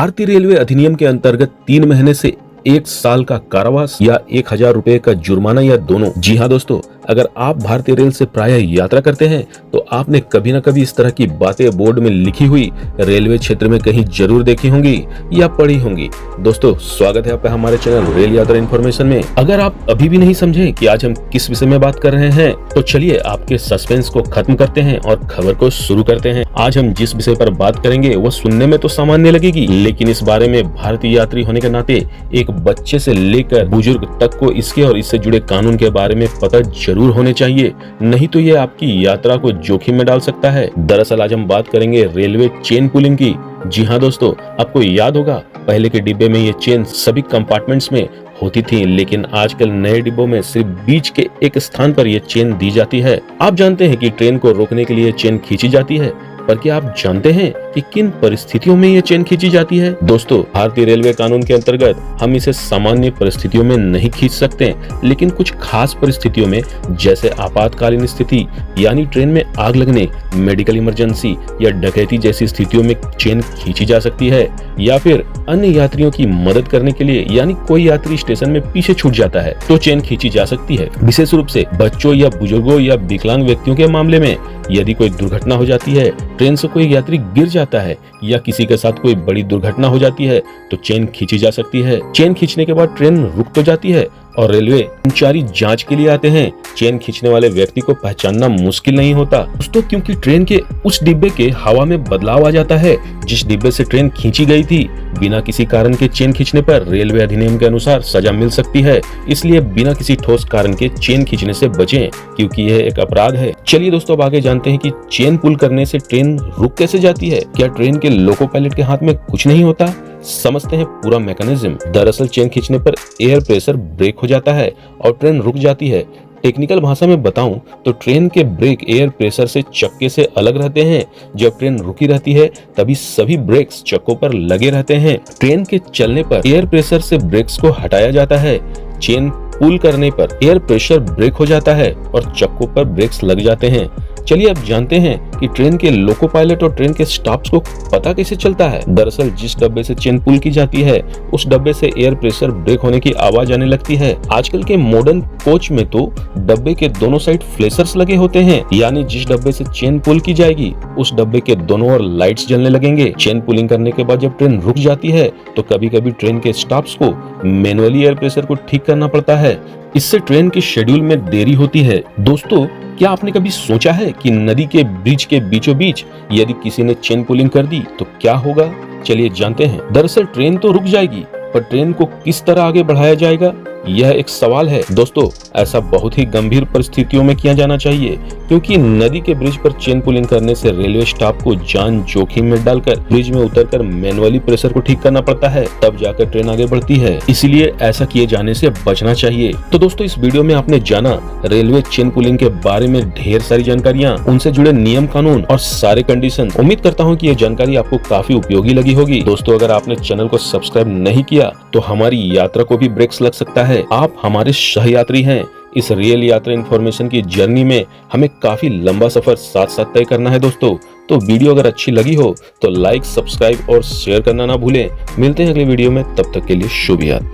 भारतीय रेलवे अधिनियम के अंतर्गत 3 महीने से 1 साल का कारावास या 1000 रुपए का जुर्माना या दोनों। जी हाँ दोस्तों, अगर आप भारतीय रेल से प्रायः यात्रा करते हैं तो आपने कभी न कभी इस तरह की बातें बोर्ड में लिखी हुई रेलवे क्षेत्र में कहीं जरूर देखी होंगी या पढ़ी होंगी। दोस्तों, स्वागत है आपका हमारे चैनल रेल यात्रा इन्फॉर्मेशन में। अगर आप अभी भी नहीं समझे कि आज हम किस विषय में बात कर रहे हैं तो चलिए आपके सस्पेंस को खत्म करते हैं और खबर को शुरू करते हैं। आज हम जिस विषय पर बात करेंगे वो सुनने में तो सामान्य लगेगी, लेकिन इस बारे में भारतीय यात्री होने के नाते एक बच्चे से लेकर बुजुर्ग तक को इसके और इससे जुड़े कानून के बारे में पता जरूर होने चाहिए, नहीं तो ये आपकी यात्रा को जोखिम में डाल सकता है। दरअसल आज हम बात करेंगे रेलवे चेन पुलिंग की। जी हाँ दोस्तों, आपको याद होगा पहले के डिब्बे में ये चेन सभी कंपार्टमेंट्स में होती थी, लेकिन आजकल नए डिब्बों में सिर्फ बीच के एक स्थान पर ये चेन दी जाती है। आप जानते हैं कि ट्रेन को रोकने के लिए चेन खींची जाती है, पर क्या आप जानते हैं कि किन परिस्थितियों में ये चेन खींची जाती है? दोस्तों, भारतीय रेलवे कानून के अंतर्गत हम इसे सामान्य परिस्थितियों में नहीं खींच सकते, लेकिन कुछ खास परिस्थितियों में जैसे आपातकालीन स्थिति यानी ट्रेन में आग लगने, मेडिकल इमरजेंसी या डकैती जैसी स्थितियों में चेन खींची जा सकती है, या फिर अन्य यात्रियों की मदद करने के लिए यानी कोई यात्री स्टेशन में पीछे छूट जाता है तो चेन खींची जा सकती है। विशेष रूप से बच्चों या बुजुर्गों या विकलांग व्यक्तियों के मामले में यदि कोई दुर्घटना हो जाती है, ट्रेन से कोई यात्री गिर जाता है या किसी के साथ कोई बड़ी दुर्घटना हो जाती है तो चेन खींची जा सकती है। चेन खींचने के बाद ट्रेन रुक तो जाती है और रेलवे कर्मचारी जांच के लिए आते हैं। चेन खींचने वाले व्यक्ति को पहचानना मुश्किल नहीं होता दोस्तों, क्योंकि ट्रेन के उस डिब्बे के हवा में बदलाव आ जाता है जिस डिब्बे से ट्रेन खींची गई थी। बिना किसी कारण के चेन खींचने पर रेलवे अधिनियम के अनुसार सजा मिल सकती है, इसलिए बिना किसी ठोस कारण के चेन खींचने से बचें, क्योंकि यह एक अपराध है। चलिए दोस्तों, अब आगे जानते हैं कि चेन पुल करने से ट्रेन रुक कैसे जाती है। क्या ट्रेन के लोको पायलट के हाथ में कुछ नहीं होता? समझते हैं पूरा मैकेनिज्म। दरअसल चेन खींचने पर एयर प्रेशर ब्रेक हो जाता है और ट्रेन रुक जाती है। टेक्निकल भाषा में बताऊं तो ट्रेन के ब्रेक एयर प्रेशर से चक्के से अलग रहते हैं। जब ट्रेन रुकी रहती है तभी सभी ब्रेक्स चक्कों पर लगे रहते हैं। ट्रेन के चलने पर एयर प्रेशर से ब्रेक्स को हटाया जाता है। चेन पुल करने पर एयर प्रेशर ब्रेक हो जाता है और चक्कों पर ब्रेक्स लग जाते हैं। चलिए अब जानते हैं कि ट्रेन के लोको पायलट और ट्रेन के स्टाफ्स को पता कैसे चलता है। दरअसल जिस डब्बे से चेन पुल की जाती है उस डब्बे से एयर प्रेशर ब्रेक होने की आवाज आने लगती है। आजकल के मॉडर्न कोच में तो डब्बे के दोनों साइड फ्लैशर्स लगे होते हैं, यानी जिस डब्बे से चेन पुल की जाएगी उस डब्बे के दोनों ओर लाइट्स जलने लगेंगे। चेन पुलिंग करने के बाद जब ट्रेन रुक जाती है तो कभी कभी ट्रेन के स्टाफ्स को मैनुअली एयर प्रेशर को ठीक करना पड़ता है। इससे ट्रेन के शेड्यूल में देरी होती है। दोस्तों, क्या आपने कभी सोचा है कि नदी के ब्रिज के बीचों बीच यदि किसी ने चेन पुलिंग कर दी तो क्या होगा? चलिए जानते हैं। दरअसल ट्रेन तो रुक जाएगी, पर ट्रेन को किस तरह आगे बढ़ाया जाएगा, यह एक सवाल है। दोस्तों, ऐसा बहुत ही गंभीर परिस्थितियों में किया जाना चाहिए, क्योंकि नदी के ब्रिज पर चेन पुलिंग करने से रेलवे स्टाफ को जान जोखिम में डालकर ब्रिज में उतरकर मैनुअली प्रेशर को ठीक करना पड़ता है, तब जाकर ट्रेन आगे बढ़ती है। इसलिए ऐसा किए जाने से बचना चाहिए। तो दोस्तों, इस वीडियो में आपने जाना रेलवे चेन पुलिंग के बारे में ढेर सारी जानकारियाँ, उनसे जुड़े नियम कानून और सारे कंडीशन। उम्मीद करता हूँ कि ये जानकारी आपको काफी उपयोगी लगी होगी। दोस्तों, अगर आपने चैनल को सब्सक्राइब नहीं किया तो हमारी यात्रा को भी ब्रेक्स लग सकता है। आप हमारे सहयात्री हैं। इस रेल यात्रा इन्फॉर्मेशन की जर्नी में हमें काफी लंबा सफर साथ साथ तय करना है दोस्तों। तो वीडियो अगर अच्छी लगी हो तो लाइक, सब्सक्राइब और शेयर करना ना भूलें। मिलते हैं अगले वीडियो में, तब तक के लिए शुभ यात्रा।